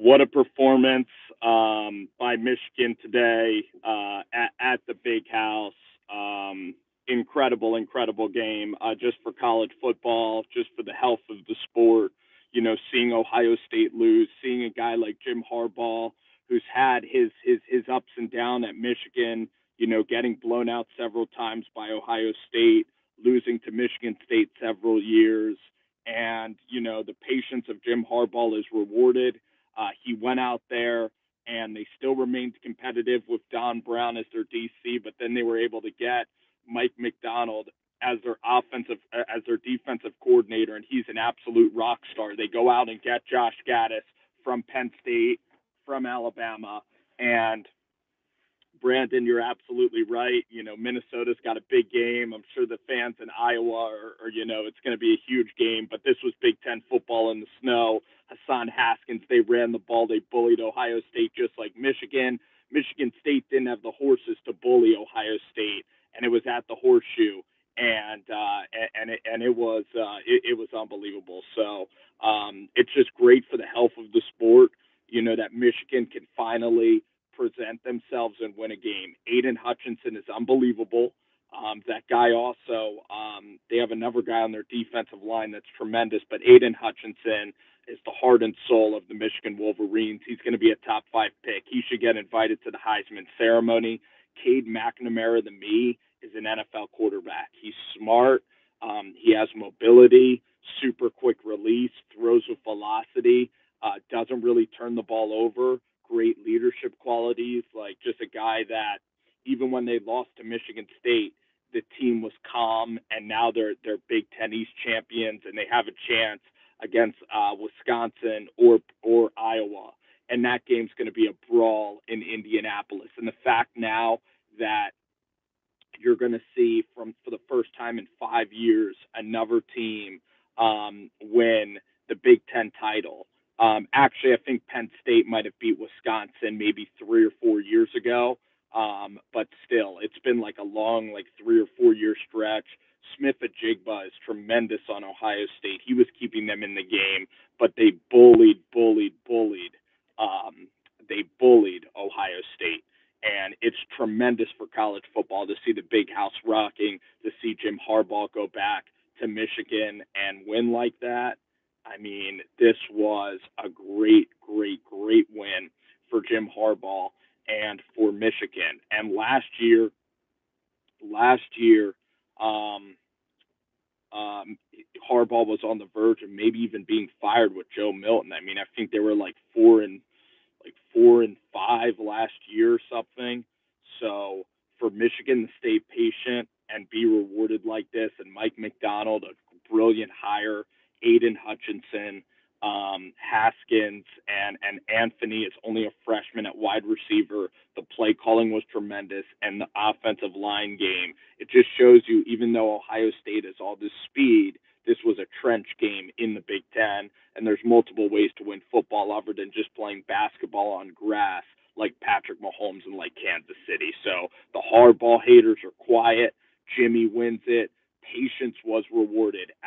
what a performance by Michigan today at the Big House. Incredible, incredible game just for college football, just for the health of the sport. Seeing Ohio State lose, seeing a guy like Jim Harbaugh, who's had his ups and downs at Michigan, getting blown out several times by Ohio State, losing to Michigan State several years. And, the patience of Jim Harbaugh is rewarded. He went out there and they still remained competitive with Don Brown as their DC, but then they were able to get Mike McDonald as their defensive coordinator, and he's an absolute rock star. They go out and get Josh Gaddis from Penn State, from Alabama, and Brandon, you're absolutely right. Minnesota's got a big game. I'm sure the fans in Iowa it's going to be a huge game, but this was Big Ten football in the snow. Hassan Haskins, they ran the ball. They bullied Ohio State just like Michigan. Michigan State didn't have the horses to bully Ohio State, and it was at the Horseshoe, and it was unbelievable. So it's just great for the health of the sport. That Michigan can finally present themselves and win a game. Aiden Hutchinson is unbelievable. That guy also, they have another guy on their defensive line that's tremendous, but Aiden Hutchinson is the heart and soul of the Michigan Wolverines. He's going to be a top 5 pick. He should get invited to the Heisman ceremony. Cade McNamara, the me, is an NFL quarterback. He's smart. He has mobility, super quick release, throws with velocity, doesn't really turn the ball over. Great leadership qualities, like just a guy that even when they lost to Michigan State, the team was calm, and now they're Big Ten East champions, and they have a chance against Wisconsin or Iowa, and that game's going to be a brawl in Indianapolis. And the fact now that you're going to see for the first time in 5 years another team win the Big Ten title. Actually, I think Penn State might have beat Wisconsin maybe 3 or 4 years ago. But still, it's been like a long, 3 or 4 year stretch. Smith-Ajigba is tremendous on Ohio State. He was keeping them in the game, but they bullied Ohio State. And it's tremendous for college football to see the Big House rocking, to see Jim Harbaugh go back to Michigan and win like that. I mean, this was a great, great, great win for Jim Harbaugh and for Michigan. And last year, Harbaugh was on the verge of maybe even being fired with Joe Milton. I mean, I think they were like 4-5 last year or something. So for Michigan to stay patient and be rewarded like this, and Mike McDonald, a brilliant hire, Aiden Hutchinson, Haskins, and Anthony is only a freshman at wide receiver. The play calling was tremendous, and the offensive line game. It just shows you, even though Ohio State has all this speed, this was a trench game in the Big Ten, and there's multiple ways to win football other than just playing basketball on grass like Patrick Mahomes and like Kansas City. So the Harbaugh haters are quiet. Jimmy wins it. Patience was rewarded.